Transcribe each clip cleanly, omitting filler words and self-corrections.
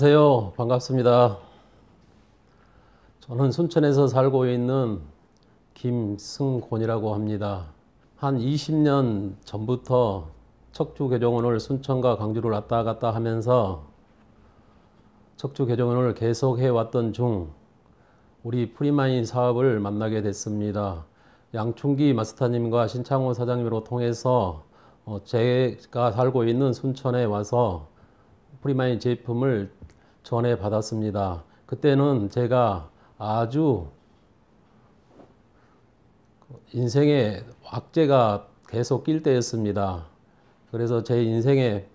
안녕하세요. 반갑습니다. 저는 순천에서 살고 있는 김승곤이라고 합니다. 한 20년 전부터 척추교정원을 순천과 광주를 왔다 갔다 하면서 척추교정원을 계속 해왔던 중 우리 프리마인 사업을 만나게 됐습니다. 양충기 마스터님과 신창호 사장님으로 통해서 제가 살고 있는 순천에 와서 프리마인 제품을 전해 받았습니다. 그때는 제가 아주 인생의 악재가 계속 낄 때였습니다. 그래서 제 인생에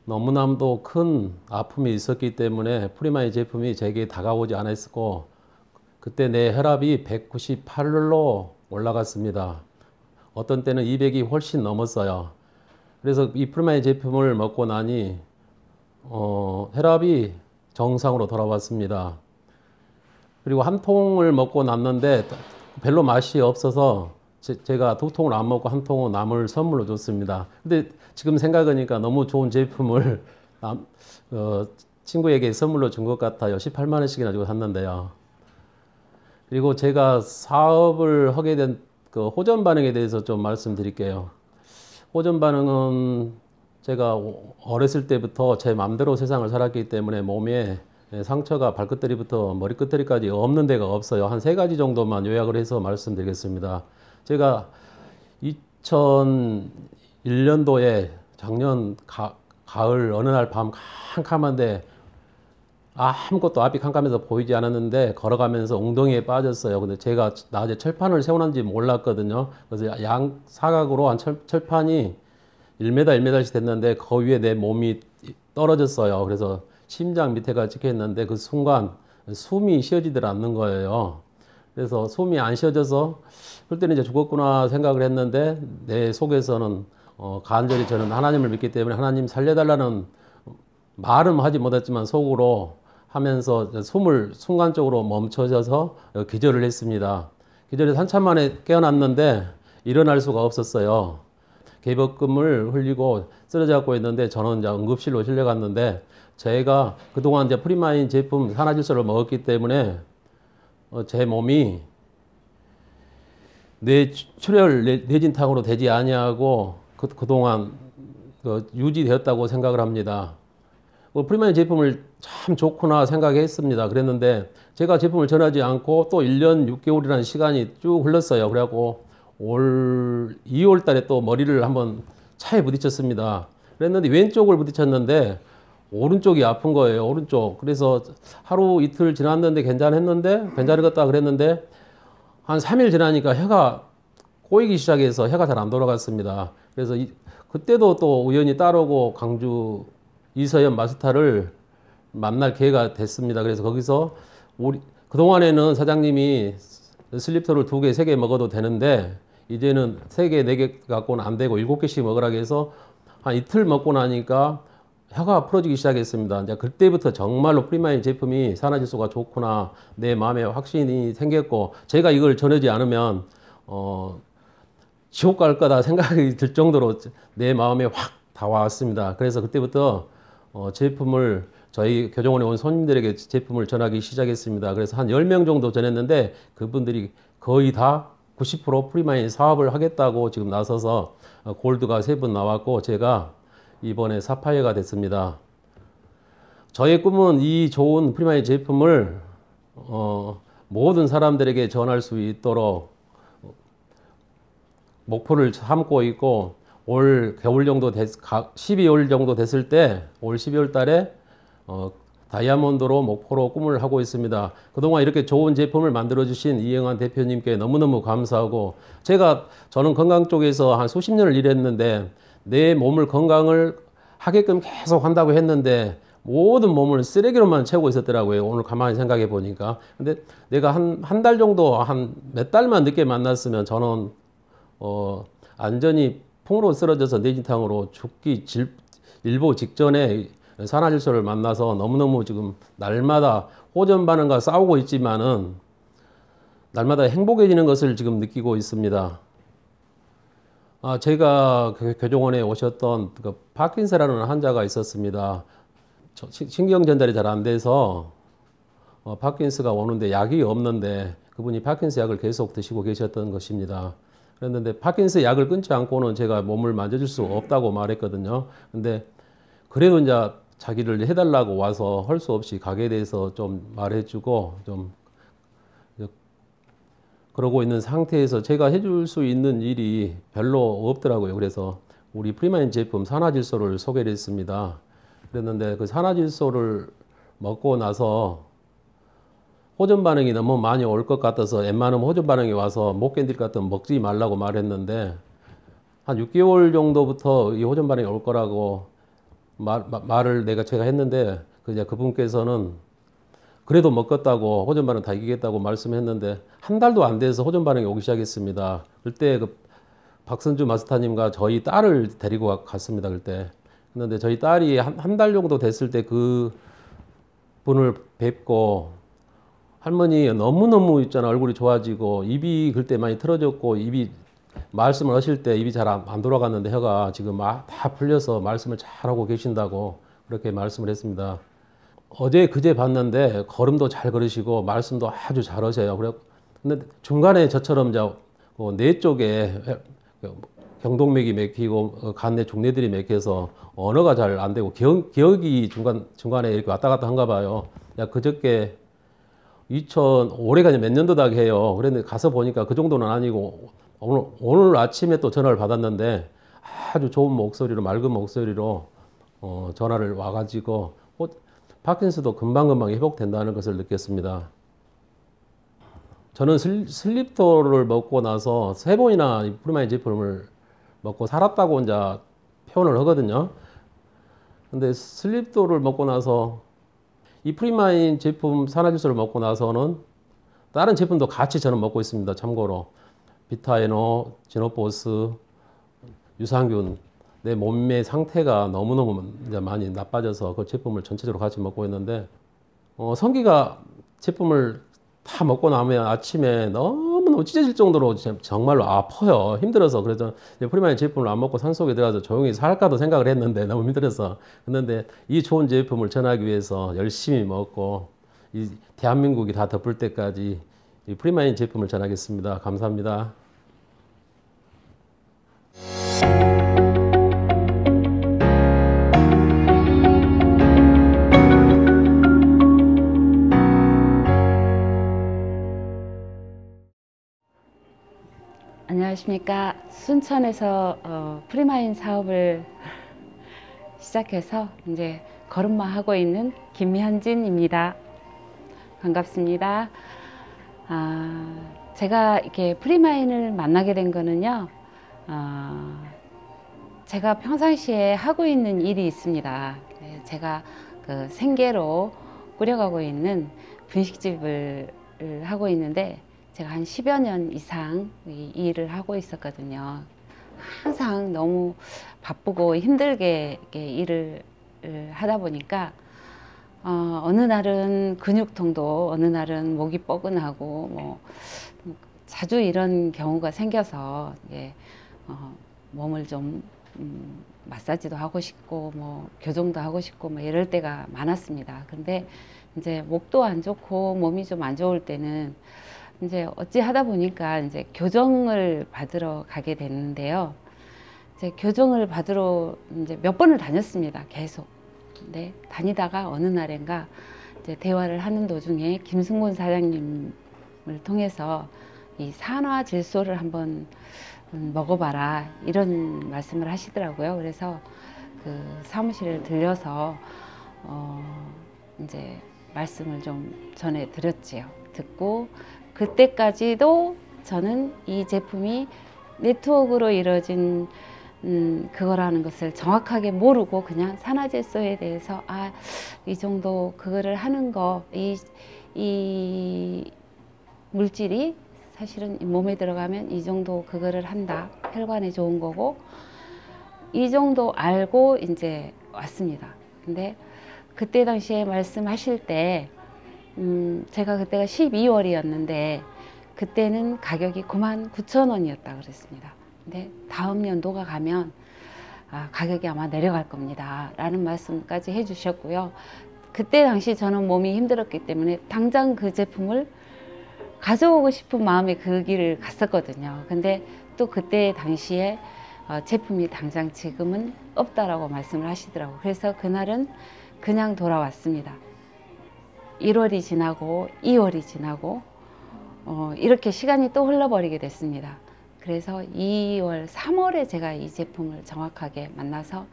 너무나도 큰 아픔이 있었기 때문에 프리마인 제품이 제게 다가오지 않았고, 그때 내 혈압이 198로 올라갔습니다. 어떤 때는 200이 훨씬 넘었어요. 그래서 이 프리마인 제품을 먹고 나니 혈압이 정상으로 돌아왔습니다. 그리고 한 통을 먹고 났는데 별로 맛이 없어서 제가 두 통을 안 먹고 한 통은 남을 선물로 줬습니다. 근데 지금 생각하니까 너무 좋은 제품을 친구에게 선물로 준 것 같아요. 18만 원씩이나 주고 샀는데요. 그리고 제가 사업을 하게 된 그 호전 반응에 대해서 좀 말씀드릴게요. 호전 반응은 제가 어렸을 때부터 제 마음대로 세상을 살았기 때문에 몸에 상처가 발끝다리부터 머리끝다리까지 없는 데가 없어요. 한 3가지 정도만 요약을 해서 말씀드리겠습니다. 제가 2001년도에 작년 가을 어느 날 밤 캄캄한데 아무것도 앞이 캄캄해서 보이지 않았는데 걸어가면서 웅덩이에 빠졌어요. 근데 제가 낮에 철판을 세워놨는지 몰랐거든요. 그래서 양 사각으로 한 철판이 1m, 1m씩 됐는데 그 위에 내 몸이 떨어졌어요. 그래서 심장 밑에가 찍혀 있는데 그 순간 숨이 쉬어지질 않는 거예요. 그래서 숨이 안 쉬어져서 그때는 이제 죽었구나 생각을 했는데 내 속에서는 간절히 저는 하나님을 믿기 때문에 하나님 살려달라는 말은 하지 못했지만 속으로 하면서 숨을 순간적으로 멈춰져서 기절을 했습니다. 기절해서 한참 만에 깨어났는데 일어날 수가 없었어요. 개복금을 흘리고 쓰러져 갖고 있는데 저는 이제 응급실로 실려갔는데 제가 그동안 이제 프리마인 제품 산화질소를 먹었기 때문에 제 몸이 뇌출혈 뇌진탕으로 되지 아니하고 그동안 유지되었다고 생각을 합니다. 프리마인 제품을 참 좋구나 생각했습니다. 그랬는데 제가 제품을 전하지 않고 또 1년 6개월이라는 시간이 쭉 흘렀어요. 그래갖고 올 2월 달에 또 머리를 한번 차에 부딪혔습니다. 그랬는데 왼쪽을 부딪혔는데 오른쪽이 아픈 거예요. 오른쪽. 그래서 하루 이틀 지났는데 괜찮았다 그랬는데 한 3일 지나니까 혀가 꼬이기 시작해서 혀가 잘 안 돌아갔습니다. 그래서 그때도 또 우연히 따르고 광주 이서연 마스터를 만날 기회가 됐습니다. 그래서 거기서 그동안에는 사장님이 슬립토를 2개, 3개 먹어도 되는데 이제는 3개, 4개 갖고는 안 되고 7개씩 먹으라고 해서 한 이틀 먹고 나니까 혀가 풀어지기 시작했습니다. 이제 그때부터 정말로 프리마인 제품이 산화질소가 좋구나 내 마음에 확신이 생겼고 제가 이걸 전하지 않으면 지옥 갈 거다 생각이 들 정도로 내 마음에 확 다와왔습니다. 그래서 그때부터 제품을 저희 교정원에 온 손님들에게 제품을 전하기 시작했습니다. 그래서 한 10명 정도 전했는데 그분들이 거의 다 90% 프리마인 사업을 하겠다고 지금 나서서 골드가 3분 나왔고 제가 이번에 사파이어가 됐습니다. 저의 꿈은 이 좋은 프리마인 제품을 모든 사람들에게 전할 수 있도록 목표를 삼고 있고 올 겨울 정도 12월 정도 됐을 때 올 12월 달에 다이아몬드로 목표로 꿈을 하고 있습니다. 그동안 이렇게 좋은 제품을 만들어주신 이영환 대표님께 너무너무 감사하고 저는 건강 쪽에서 한 수십 년을 일했는데 내 몸을 건강을 하게끔 계속 한다고 했는데 모든 몸을 쓰레기로만 채우고 있었더라고요. 오늘 가만히 생각해 보니까. 근데 내가 한 달 정도 한 몇 달만 늦게 만났으면 저는 안전히 풍으로 쓰러져서 뇌진탕으로 죽기 일보 직전에 산화질소를 만나서 너무너무 지금 날마다 호전 반응과 싸우고 있지만은 날마다 행복해지는 것을 지금 느끼고 있습니다. 제가 교정원에 오셨던 파킨슨이라는 환자가 있었습니다. 신경 전달이 잘 안 돼서 파킨스가 오는데 약이 없는데 그분이 파킨스 약을 계속 드시고 계셨던 것입니다. 그랬는데 파킨스 약을 끊지 않고는 제가 몸을 만져줄 수 없다고 말했거든요. 근데 그래도 이제 자기를 해달라고 와서 할 수 없이 가게에 대해서 좀 말해주고 좀 그러고 있는 상태에서 제가 해줄 수 있는 일이 별로 없더라고요. 그래서 우리 프리마인 제품 산화질소를 소개를 했습니다. 그랬는데 그 산화질소를 먹고 나서 호전 반응이 너무 많이 올 것 같아서 웬만하면 호전 반응이 와서 못 견딜 것 같으면 먹지 말라고 말했는데 한 6개월 정도부터 이 호전 반응이 올 거라고 말을 제가 했는데 그분께서는 그래도 먹겠다고 호전 반응 다 이기겠다고 말씀했는데 한 달도 안 돼서 호전 반응이 오기 시작했습니다. 그때 그 박선주 마스터님과 저희 딸을 데리고 갔습니다. 그때. 그런데 저희 딸이 한 달 정도 됐을 때 그 분을 뵙고 할머니 너무너무 있잖아 얼굴이 좋아지고 입이 그때 많이 틀어졌고 입이 말씀을 하실 때 입이 잘 안 돌아갔는데 혀가 지금 다 풀려서 말씀을 잘하고 계신다고 그렇게 말씀을 했습니다. 어제 그제 봤는데 걸음도 잘 걸으시고 말씀도 아주 잘하셔요. 그래 근데 중간에 저처럼 이제 뇌 쪽에 경동맥이 막히고 간내 종내들이 막혀서 언어가 잘 안 되고 기억이 중간에 이렇게 왔다 갔다 한가 봐요. 그저께 2005년까지 몇 년도다 해요. 그런데 가서 보니까 그 정도는 아니고 오늘 아침에 또 전화를 받았는데 아주 좋은 목소리로 맑은 목소리로 전화를 와가지고 파킨스도 금방금방 회복된다는 것을 느꼈습니다. 저는 슬립토를 먹고 나서 3번이나 이 프리마인 제품을 먹고 살았다고 이제 표현을 하거든요. 근데 슬립토를 먹고 나서 이 프리마인 제품 산화질소를 먹고 나서는 다른 제품도 같이 저는 먹고 있습니다. 참고로 비타에노, 지노포스, 유산균 내 몸의 상태가 너무너무 이제 많이 나빠져서 그 제품을 전체적으로 같이 먹고 있는데 성기가 제품을 다 먹고 나면 아침에 너무너무 찢어질 정도로 정말로 아파요. 힘들어서. 그래서 프리마인 제품을 안 먹고 산속에 들어가서 조용히 살까도 생각을 했는데 너무 힘들어서. 그런데 이 좋은 제품을 전하기 위해서 열심히 먹고 이 대한민국이 다 덮을 때까지 이 프리마인 제품을 전하겠습니다. 감사합니다. 안녕하십니까. 순천에서 프리마인 사업을 시작해서 이제 걸음마 하고 있는 김현진입니다. 반갑습니다. 제가 이렇게 프리마인을 만나게 된 거는요, 제가 평상시에 하고 있는 일이 있습니다. 제가 그 생계로 꾸려가고 있는 분식집을 하고 있는데 제가 한 10여 년 이상 이 일을 하고 있었거든요. 항상 너무 바쁘고 힘들게 일을 하다 보니까 어느 날은 근육통도 어느 날은 목이 뻐근하고 뭐 자주 이런 경우가 생겨서 몸을 좀 마사지도 하고 싶고 뭐 교정도 하고 싶고 뭐 이럴 때가 많았습니다. 근데 이제 목도 안 좋고 몸이 좀 안 좋을 때는 이제 어찌 하다 보니까 이제 교정을 받으러 가게 됐는데요. 이제 교정을 받으러 이제 몇 번을 다녔습니다. 계속. 근데 다니다가 어느 날인가 이제 대화를 하는 도중에 김승곤 사장님을 통해서 이 산화질소를 한번 먹어봐라 이런 말씀을 하시더라고요. 그래서 그 사무실에 들려서 이제 말씀을 좀 전해 드렸지요. 듣고 그때까지도 저는 이 제품이 네트워크로 이루어진 그거라는 것을 정확하게 모르고 그냥 산화질소에 대해서 이 정도 그거를 하는 거, 이 물질이 사실은 몸에 들어가면 이 정도 그거를 한다. 혈관에 좋은 거고 이 정도 알고 이제 왔습니다. 근데 그때 당시에 말씀하실 때 제가 그때가 12월이었는데 그때는 가격이 99,000원이었다 그랬습니다. 근데 다음 연도가 가면 가격이 아마 내려갈 겁니다 라는 말씀까지 해주셨고요. 그때 당시 저는 몸이 힘들었기 때문에 당장 그 제품을 가져오고 싶은 마음에 그 길을 갔었거든요. 근데 또 그때 당시에 제품이 당장 지금은 없다라고 말씀을 하시더라고요. 그래서 그날은 그냥 돌아왔습니다. 1월이 지나고 2월이 지나고 이렇게 시간이 또 흘러버리게 됐습니다. 그래서 2월, 3월에 제가 이 제품을 정확하게 만나서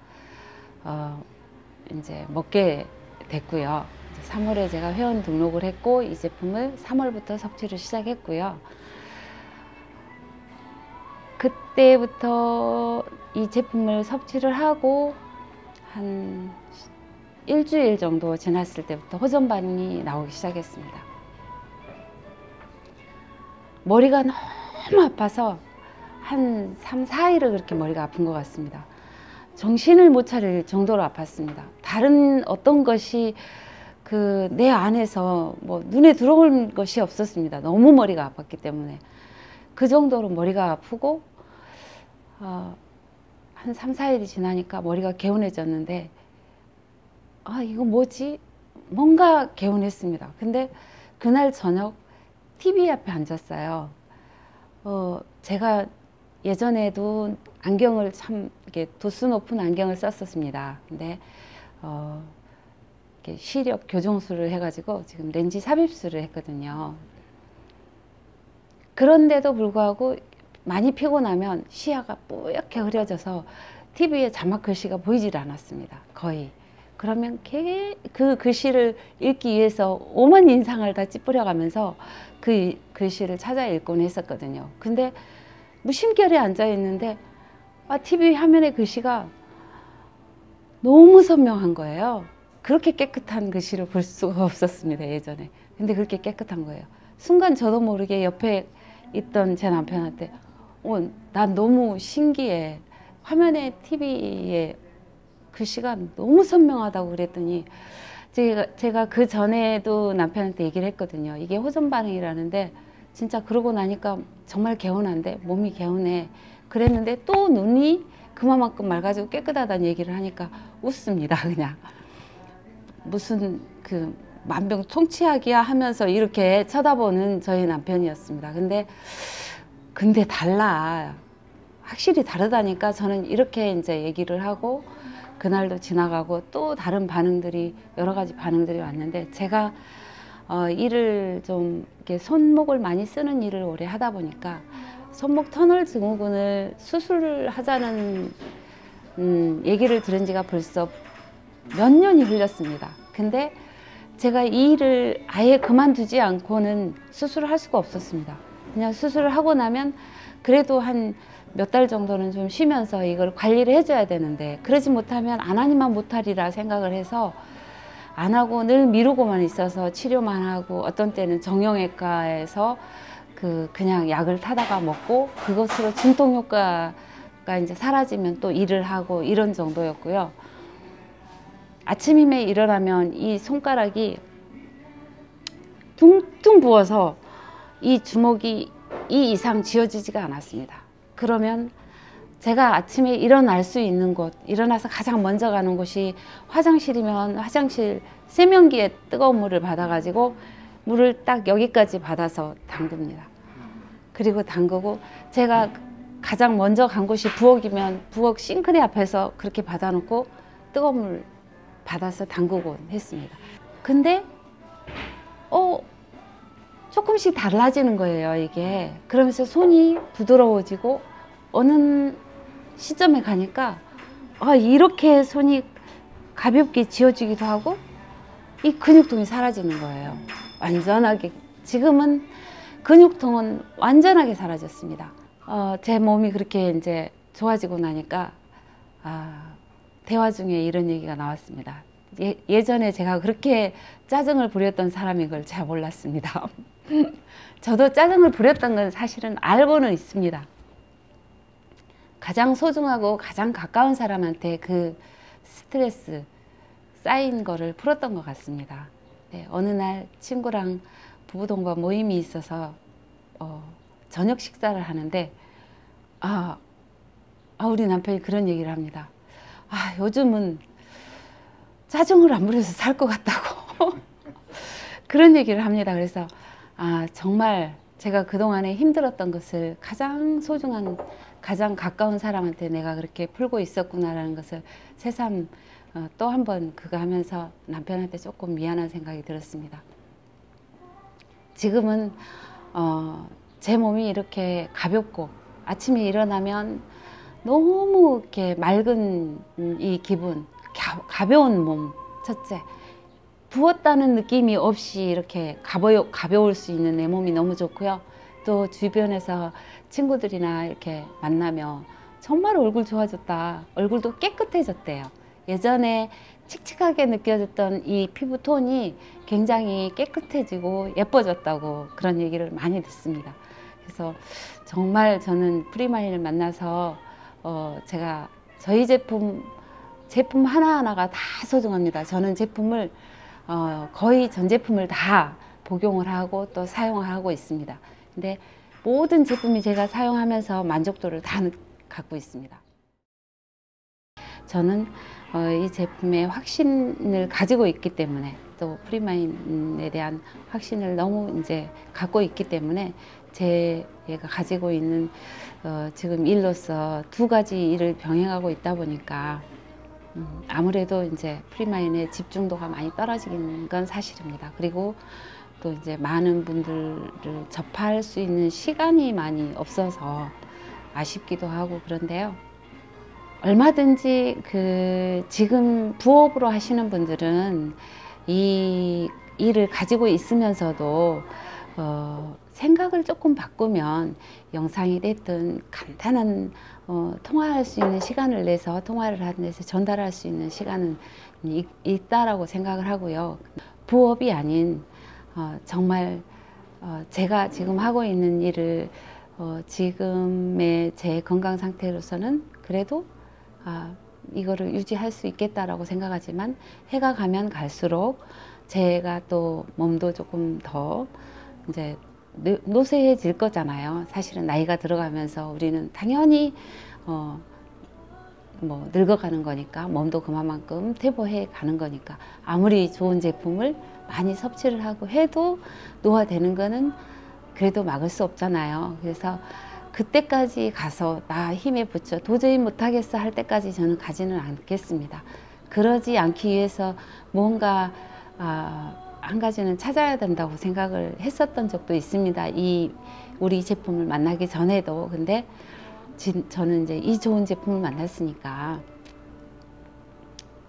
이제 먹게 됐고요. 3월에 제가 회원 등록을 했고 이 제품을 3월부터 섭취를 시작했고요. 그때부터 이 제품을 섭취를 하고 한 일주일 정도 지났을 때부터 호전 반응이 나오기 시작했습니다. 머리가 너무 아파서 한 3, 4일을 그렇게 머리가 아픈 것 같습니다. 정신을 못 차릴 정도로 아팠습니다. 다른 어떤 것이 내 안에서 뭐 눈에 들어올 것이 없었습니다. 너무 머리가 아팠기 때문에. 그 정도로 머리가 아프고 한 3, 4일이 지나니까 머리가 개운해졌는데 이거 뭐지? 뭔가 개운했습니다. 근데 그날 저녁 TV 앞에 앉았어요. 제가 예전에도 안경을 참 이렇게 도수 높은 안경을 썼었습니다. 근데 이렇게 시력 교정술을 해가지고 지금 렌즈 삽입술을 했거든요. 그런데도 불구하고 많이 피곤하면 시야가 뿌옇게 흐려져서 TV에 자막 글씨가 보이질 않았습니다. 거의. 그러면 그 글씨를 읽기 위해서 오만 인상을 다 찌푸려가면서 그 글씨를 찾아 읽곤 했었거든요. 근데 무심결에 앉아 있는데 TV 화면의 글씨가 너무 선명한 거예요. 그렇게 깨끗한 글씨를 볼 수가 없었습니다, 예전에. 근데 그렇게 깨끗한 거예요. 순간 저도 모르게 옆에 있던 제 남편한테 난 너무 신기해. 화면에 TV에 글씨가 너무 선명하다고 그랬더니 제가 그 전에도 남편한테 얘기를 했거든요. 이게 호전 반응이라는데 진짜 그러고 나니까 정말 개운한데 몸이 개운해. 그랬는데 또 눈이 그만큼 맑아지고 깨끗하다는 얘기를 하니까 웃습니다. 그냥 무슨 만병통치약이야 하면서 이렇게 쳐다보는 저희 남편이었습니다. 근데 달라. 확실히 다르다니까 저는 이렇게 이제 얘기를 하고 그날도 지나가고 또 다른 반응들이 여러 가지 반응들이 왔는데 제가 일을 좀 이렇게 손목을 많이 쓰는 일을 오래 하다 보니까 손목 터널 증후군을 수술을 하자는 얘기를 들은 지가 벌써 몇 년이 흘렸습니다. 근데 제가 이 일을 아예 그만두지 않고는 수술을 할 수가 없었습니다. 그냥 수술을 하고 나면 그래도 한 몇 달 정도는 좀 쉬면서 이걸 관리를 해줘야 되는데 그러지 못하면 안 하니만 못하리라 생각을 해서 안 하고 늘 미루고만 있어서 치료만 하고 어떤 때는 정형외과에서 그냥 약을 타다가 먹고 그것으로 진통 효과가 이제 사라지면 또 일을 하고 이런 정도였고요. 아침임에 일어나면 이 손가락이 퉁퉁 부어서 이 주먹이 이 이상 쥐어지지가 않았습니다. 그러면 제가 아침에 일어날 수 있는 곳, 일어나서 가장 먼저 가는 곳이 화장실이면 화장실 세면기에 뜨거운 물을 받아가지고 물을 딱 여기까지 받아서 담급니다. 그리고 담그고 제가 가장 먼저 간 곳이 부엌이면 부엌 싱크대 앞에서 그렇게 받아놓고 뜨거운 물 받아서 담그곤 했습니다. 근데 조금씩 달라지는 거예요, 이게. 그러면서 손이 부드러워지고 어느 시점에 가니까 이렇게 손이 가볍게 쥐어지기도 하고 이 근육통이 사라지는 거예요. 완전하게. 지금은 근육통은 완전하게 사라졌습니다. 제 몸이 그렇게 이제 좋아지고 나니까 대화 중에 이런 얘기가 나왔습니다. 예전에 제가 그렇게 짜증을 부렸던 사람인 걸 잘 몰랐습니다. 저도 짜증을 부렸던 건 사실은 알고는 있습니다. 가장 소중하고 가장 가까운 사람한테 그 스트레스 쌓인 거를 풀었던 것 같습니다. 네, 어느 날 친구랑 부부동반 모임이 있어서 저녁 식사를 하는데 우리 남편이 그런 얘기를 합니다. 요즘은 짜증을 안 부려서 살 것 같다고 그런 얘기를 합니다. 그래서 정말 제가 그동안에 힘들었던 것을 가장 소중한, 가장 가까운 사람한테 내가 그렇게 풀고 있었구나라는 것을 새삼 또 한 번 그거 하면서 남편한테 조금 미안한 생각이 들었습니다. 지금은 제 몸이 이렇게 가볍고 아침에 일어나면 너무 이렇게 맑은 이 기분, 가벼운 몸, 첫째. 부었다는 느낌이 없이 이렇게 가벼울 수 있는 내 몸이 너무 좋고요. 또 주변에서 친구들이나 이렇게 만나며 정말 얼굴 좋아졌다. 얼굴도 깨끗해졌대요. 예전에 칙칙하게 느껴졌던 이 피부 톤이 굉장히 깨끗해지고 예뻐졌다고 그런 얘기를 많이 듣습니다. 그래서 정말 저는 프리마인을 만나서 제가 저희 제품 하나하나가 다 소중합니다. 저는 제품을 거의 전 제품을 다 복용을 하고 또 사용을 하고 있습니다. 근데 모든 제품이 제가 사용하면서 만족도를 다 갖고 있습니다. 저는 이 제품의 확신을 가지고 있기 때문에 또 프리마인에 대한 확신을 너무 이제 갖고 있기 때문에 제가 가지고 있는 지금 일로서 두 가지 일을 병행하고 있다 보니까 아무래도 이제 프리마인의 집중도가 많이 떨어지는 건 사실입니다. 그리고 또 이제 많은 분들을 접할 수 있는 시간이 많이 없어서 아쉽기도 하고 그런데요. 얼마든지 지금 부업으로 하시는 분들은 이 일을 가지고 있으면서도 생각을 조금 바꾸면 영상이 됐든 간단한 통화할 수 있는 시간을 내서 통화를 하는 데서 전달할 수 있는 시간은 있다라고 생각을 하고요. 부업이 아닌 정말 제가 지금 하고 있는 일을 지금의 제 건강 상태로서는 그래도 이거를 유지할 수 있겠다라고 생각하지만 해가 가면 갈수록 제가 또 몸도 조금 더 이제 노쇠해질 거잖아요. 사실은 나이가 들어가면서 우리는 당연히 뭐 늙어가는 거니까 몸도 그만큼 퇴보해 가는 거니까 아무리 좋은 제품을 많이 섭취를 하고 해도 노화되는 거는 그래도 막을 수 없잖아요. 그래서 그때까지 가서 나 힘에 붙여 도저히 못하겠어 할 때까지 저는 가지는 않겠습니다. 그러지 않기 위해서 뭔가 한 가지는 찾아야 된다고 생각을 했었던 적도 있습니다. 우리 제품을 만나기 전에도. 근데 저는 이제 이 좋은 제품을 만났으니까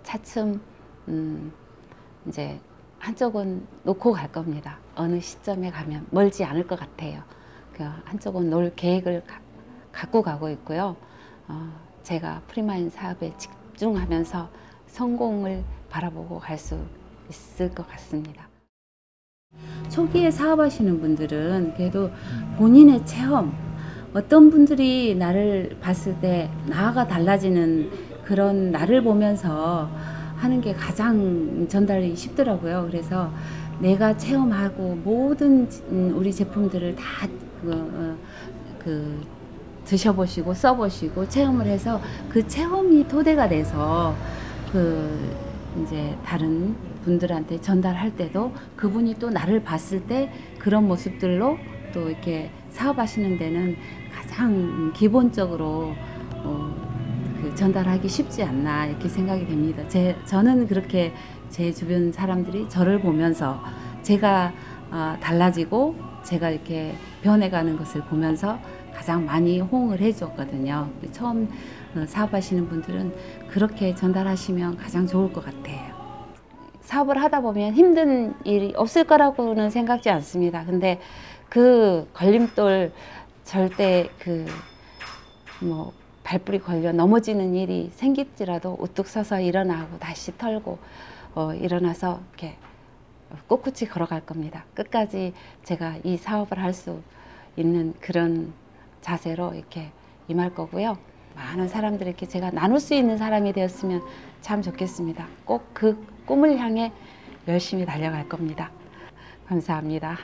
차츰 이제 한쪽은 놓고 갈 겁니다. 어느 시점에 가면 멀지 않을 것 같아요. 한쪽은 놓을 계획을 갖고 가고 있고요. 제가 프리마인 사업에 집중하면서 성공을 바라보고 갈 수 있을 것 같습니다. 초기에 사업하시는 분들은 그래도 본인의 체험, 어떤 분들이 나를 봤을 때 나가 달라지는 그런 나를 보면서 하는 게 가장 전달이 쉽더라고요. 그래서 내가 체험하고 모든 우리 제품들을 다 드셔보시고 써보시고 체험을 해서 그 체험이 토대가 돼서 이제 다른 분들한테 전달할 때도 그분이 또 나를 봤을 때 그런 모습들로 또 이렇게 사업하시는 데는 가장 기본적으로 전달하기 쉽지 않나 이렇게 생각이 됩니다. 저는 그렇게 제 주변 사람들이 저를 보면서 제가 달라지고 제가 이렇게 변해가는 것을 보면서 가장 많이 호응을 해줬거든요. 처음 사업하시는 분들은 그렇게 전달하시면 가장 좋을 것 같아요. 사업을 하다 보면 힘든 일이 없을 거라고는 생각지 않습니다. 근데 그 걸림돌 절대 뭐 발불이 걸려 넘어지는 일이 생길지라도 우뚝 서서 일어나고 다시 털고 일어나서 이렇게 꿋꿋이 걸어갈 겁니다. 끝까지 제가 이 사업을 할 수 있는 그런 자세로 이렇게 임할 거고요. 많은 사람들에게 제가 나눌 수 있는 사람이 되었으면 참 좋겠습니다. 꼭 그 꿈을 향해 열심히 달려갈 겁니다. 감사합니다.